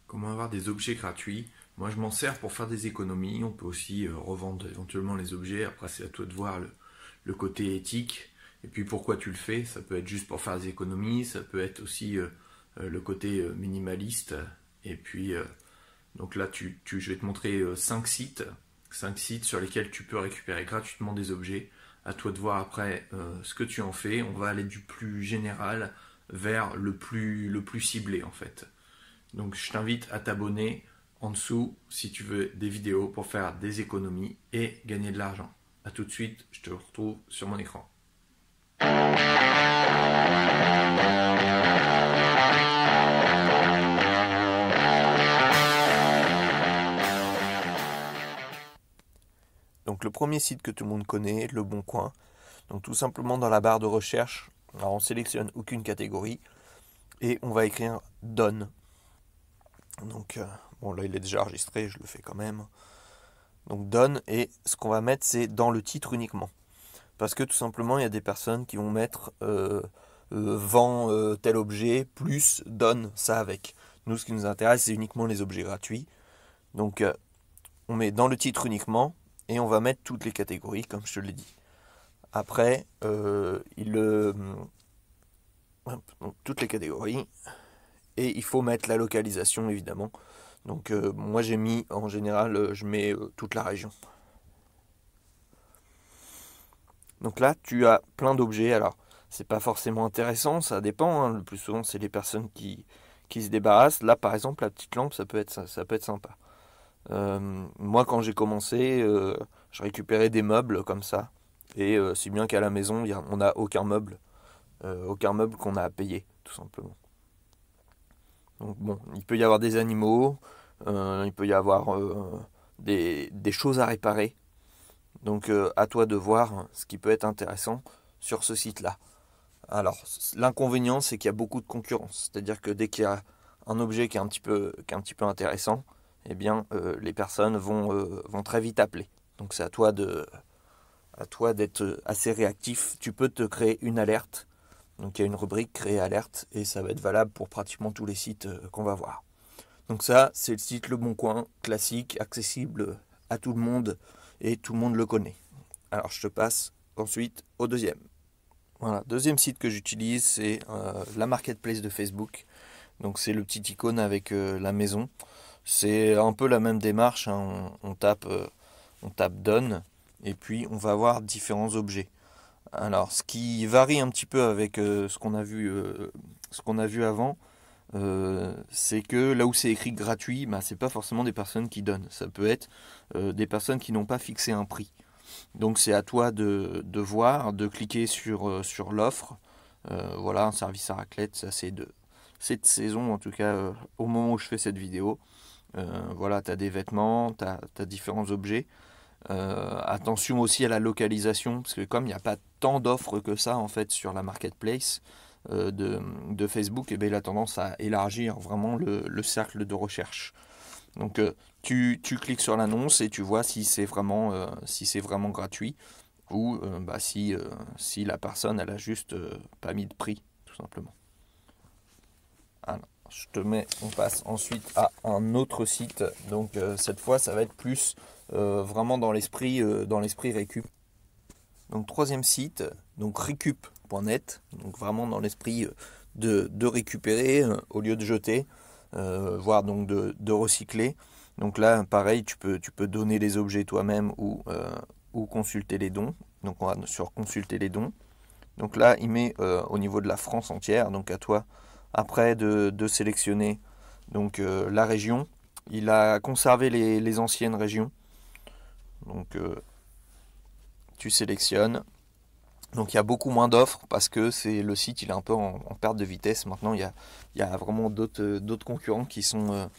Comment avoir des objets gratuits? Moi, je m'en sers pour faire des économies. On peut aussi revendre éventuellement les objets. Après, c'est à toi de voir le côté éthique. Et puis, pourquoi tu le fais? Ça peut être juste pour faire des économies. Ça peut être aussi le côté minimaliste. Et puis, donc là, je vais te montrer 5 sites. 5 sites sur lesquels tu peux récupérer gratuitement des objets. À toi de voir après ce que tu en fais. On va aller du plus général vers le plus ciblé en fait. Donc je t'invite à t'abonner en dessous si tu veux des vidéos pour faire des économies et gagner de l'argent. A tout de suite, je te retrouve sur mon écran. Donc le premier site que tout le monde connaît, Le Bon Coin. Donc tout simplement dans la barre de recherche, alors on sélectionne aucune catégorie et on va écrire Donne. Donc bon là il est déjà enregistré, je le fais quand même. Donc Donne, et ce qu'on va mettre c'est dans le titre uniquement. Parce que tout simplement il y a des personnes qui vont mettre vend tel objet plus donne ça avec. Nous ce qui nous intéresse c'est uniquement les objets gratuits. Donc on met dans le titre uniquement et on va mettre toutes les catégories comme je te l'ai dit. Après donc, toutes les catégories et il faut mettre la localisation évidemment. Donc moi j'ai mis en général je mets toute la région. Donc là tu as plein d'objets. Alors c'est pas forcément intéressant, ça dépend, hein. Le plus souvent c'est les personnes qui se débarrassent. Là par exemple la petite lampe ça peut être sympa. Moi quand j'ai commencé je récupérais des meubles comme ça. Et si bien qu'à la maison on n'a aucun meuble qu'on a à payer tout simplement. Donc bon, il peut y avoir des animaux, il peut y avoir des choses à réparer. Donc à toi de voir ce qui peut être intéressant sur ce site-là. Alors l'inconvénient c'est qu'il y a beaucoup de concurrence. C'est-à-dire que dès qu'il y a un objet qui est un petit peu intéressant, eh bien les personnes vont très vite appeler. Donc c'est à toi d'être assez réactif. Tu peux te créer une alerte. Donc il y a une rubrique créer alerte et ça va être valable pour pratiquement tous les sites qu'on va voir. Donc ça, c'est le site Le Bon Coin, classique, accessible à tout le monde et tout le monde le connaît. Alors je te passe ensuite au deuxième. Voilà, deuxième site que j'utilise, c'est la marketplace de Facebook. Donc c'est le petit icône avec la maison. C'est un peu la même démarche, hein. On tape Donne et puis on va avoir différents objets. Alors ce qui varie un petit peu avec ce qu'on a vu avant, c'est que là où c'est écrit gratuit, bah, c'est pas forcément des personnes qui donnent. Ça peut être des personnes qui n'ont pas fixé un prix. Donc c'est à toi de voir, de cliquer sur l'offre. Voilà, un service à raclette, ça c'est de cette saison, en tout cas au moment où je fais cette vidéo. Voilà, tu as des vêtements, tu as différents objets. Attention aussi à la localisation, parce que comme il n'y a pas tant d'offres que ça en fait sur la marketplace de Facebook, et bien, il a tendance à élargir vraiment le cercle de recherche. Donc tu cliques sur l'annonce et tu vois si c'est vraiment gratuit ou si la personne elle a juste pas mis de prix tout simplement. Alors, on passe ensuite à un autre site. Donc cette fois ça va être plus vraiment dans l'esprit récup. Donc troisième site, donc récup.net, donc vraiment dans l'esprit de récupérer au lieu de jeter, voire donc de recycler. Donc là pareil tu peux donner les objets toi-même ou consulter les dons. Donc on va sur consulter les dons. Donc là il met au niveau de la France entière, donc à toi après de sélectionner donc la région. Il a conservé les anciennes régions. Donc tu sélectionnes. Donc il y a beaucoup moins d'offres parce que le site il est un peu en perte de vitesse. Maintenant il y a vraiment d'autres concurrents qui sont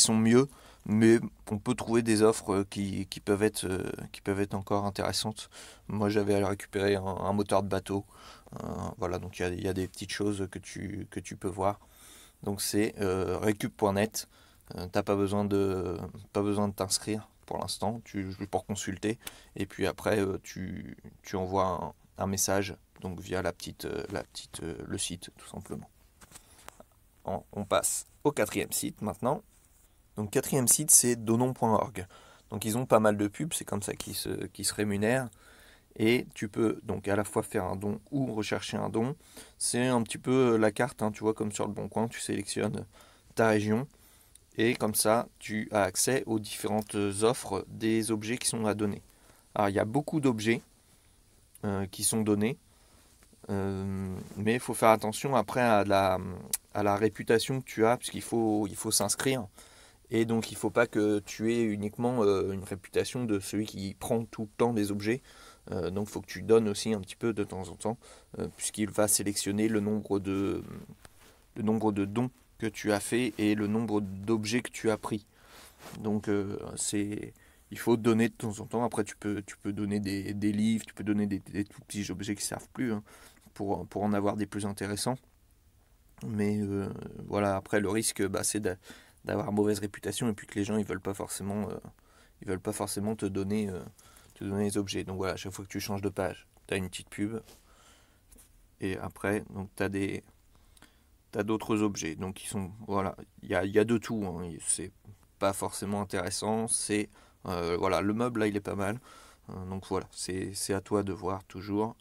mieux. Mais on peut trouver des offres qui peuvent être encore intéressantes. Moi j'avais récupéré un moteur de bateau. Voilà, donc il y a des petites choses que tu peux voir. Donc c'est récup.net. T'as pas besoin de t'inscrire pour l'instant, pour consulter. Et puis après tu envoies un message donc via le site tout simplement. On passe au quatrième site maintenant. Donc quatrième site, c'est donon.org. Donc ils ont pas mal de pubs, c'est comme ça qu'ils se rémunèrent. Et tu peux donc à la fois faire un don ou rechercher un don. C'est un petit peu la carte, hein, tu vois, comme sur le Bon Coin, tu sélectionnes ta région. Et comme ça, tu as accès aux différentes offres des objets qui sont à donner. Alors il y a beaucoup d'objets qui sont donnés. Mais il faut faire attention après à la réputation que tu as, puisqu'il faut s'inscrire. Et donc il ne faut pas que tu aies uniquement une réputation de celui qui prend tout le temps des objets. Donc il faut que tu donnes aussi un petit peu de temps en temps, puisqu'il va sélectionner le nombre de dons que tu as fait et le nombre d'objets que tu as pris. Donc il faut donner de temps en temps. Après tu peux donner des livres, tu peux donner des tout petits objets qui ne servent plus, hein, pour en avoir des plus intéressants. Mais voilà, après le risque, bah, c'est d'avoir mauvaise réputation et puis que les gens ils veulent pas forcément te donner les objets. Donc voilà, à chaque fois que tu changes de page, tu as une petite pub et après donc t'as d'autres objets. Donc ils sont voilà, il y a de tout, hein. C'est pas forcément intéressant, c'est voilà, le meuble là il est pas mal. Donc voilà, c'est à toi de voir toujours.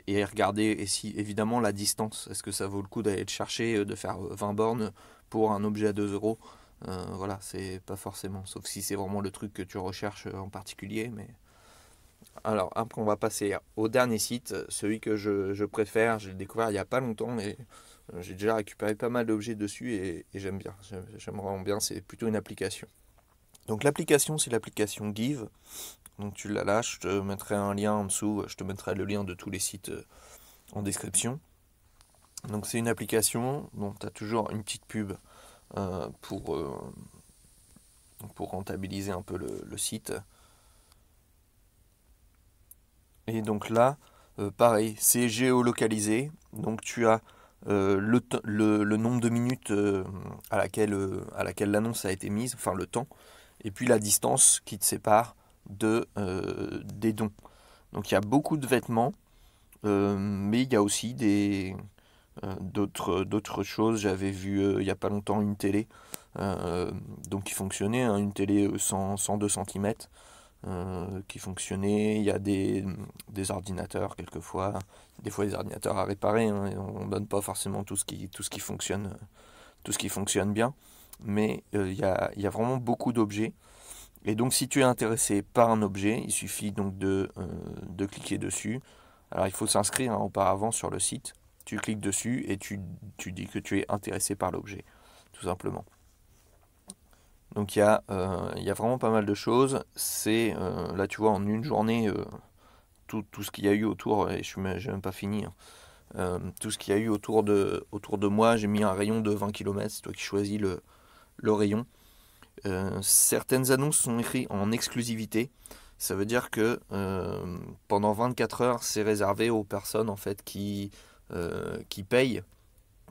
Et regarder et si évidemment la distance, est-ce que ça vaut le coup d'aller le chercher, de faire 20 bornes pour un objet à 2 euros. Voilà, c'est pas forcément, sauf si c'est vraiment le truc que tu recherches en particulier. Mais alors après on va passer au dernier site, celui que je préfère, j'ai découvert il n'y a pas longtemps et j'ai déjà récupéré pas mal d'objets dessus et j'aime bien, j'aime vraiment bien, c'est plutôt une application. Donc l'application c'est l'application Give. Donc tu la lâches, je te mettrai un lien en dessous, je te mettrai le lien de tous les sites en description. Donc c'est une application dont tu as toujours une petite pub euh, pour, euh, pour rentabiliser un peu le site. Et donc là, pareil, c'est géolocalisé. Donc tu as le nombre de minutes à laquelle l'annonce a été mise, enfin le temps, et puis la distance qui te sépare des dons. Donc il y a beaucoup de vêtements, mais il y a aussi d'autres choses. J'avais vu il n'y a pas longtemps une télé donc qui fonctionnait, hein, une télé 102 cm qui fonctionnait. Il y a des ordinateurs quelquefois, des fois des ordinateurs à réparer, hein, et on ne donne pas forcément tout ce qui fonctionne bien. Mais il y a vraiment beaucoup d'objets. Et donc si tu es intéressé par un objet, il suffit donc de cliquer dessus. Alors il faut s'inscrire, hein, auparavant sur le site. Tu cliques dessus et tu dis que tu es intéressé par l'objet, tout simplement. Donc il y a vraiment pas mal de choses. C'est là tu vois en une journée tout ce qu'il y a eu autour, et je n'ai même pas fini, hein. Tout ce qu'il y a eu autour de moi, j'ai mis un rayon de 20 km, c'est toi qui choisis le rayon. Certaines annonces sont écrites en exclusivité. Ça veut dire que pendant 24 heures, c'est réservé aux personnes en fait qui payent.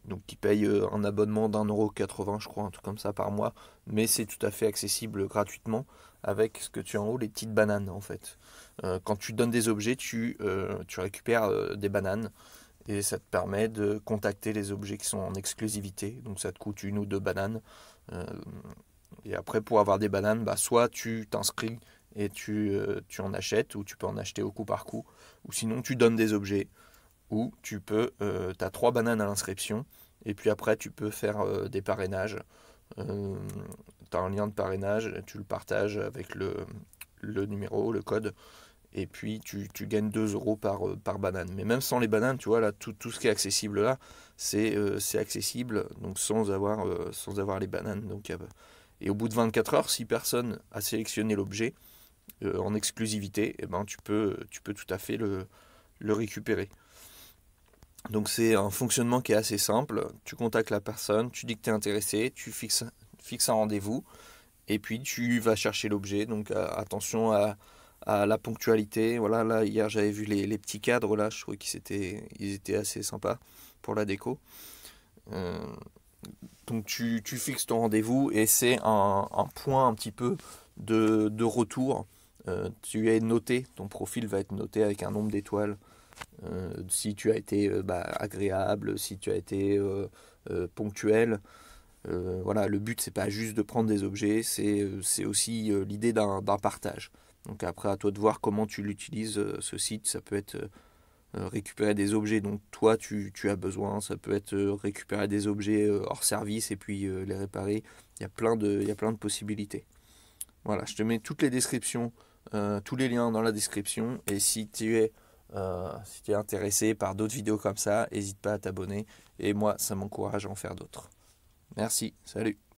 Donc qui payent un abonnement d'1,80 €, je crois, un truc comme ça par mois. Mais c'est tout à fait accessible gratuitement avec ce que tu as en haut, les petites bananes en fait. Quand tu donnes des objets, tu récupères des bananes. Et ça te permet de contacter les objets qui sont en exclusivité. Donc ça te coûte une ou deux bananes. Euh, et après, pour avoir des bananes, bah, soit tu t'inscris et tu en achètes, ou tu peux en acheter au coup par coup, ou sinon tu donnes des objets, ou tu peux, tu as 3 bananes à l'inscription, et puis après tu peux faire des parrainages. Tu as un lien de parrainage, tu le partages avec le numéro, le code, et puis tu gagnes 2 euros par banane. Mais même sans les bananes, tu vois, là, tout ce qui est accessible là, c'est accessible, donc sans avoir les bananes. Donc, et au bout de 24 heures, si personne a sélectionné l'objet en exclusivité, eh ben, tu peux tout à fait le récupérer. Donc c'est un fonctionnement qui est assez simple. Tu contactes la personne, tu dis que tu es intéressé, fixes un rendez-vous, et puis tu vas chercher l'objet. Donc attention à la ponctualité. Voilà, là hier j'avais vu les petits cadres là, je trouvais ils étaient assez sympas pour la déco. Euh, donc tu fixes ton rendez-vous et c'est un point un petit peu de retour. Tu es noté, ton profil va être noté avec un nombre d'étoiles. Si tu as été agréable, si tu as été ponctuel. Voilà, le but c'est pas juste de prendre des objets, c'est aussi l'idée d'un partage. Donc après à toi de voir comment tu l'utilises ce site, ça peut être récupérer des objets dont toi tu as besoin, ça peut être récupérer des objets hors service et puis les réparer. Il y a plein de possibilités. Voilà, je te mets toutes les descriptions, tous les liens dans la description. Et si tu es intéressé par d'autres vidéos comme ça, n'hésite pas à t'abonner. Et moi, ça m'encourage à en faire d'autres. Merci, salut.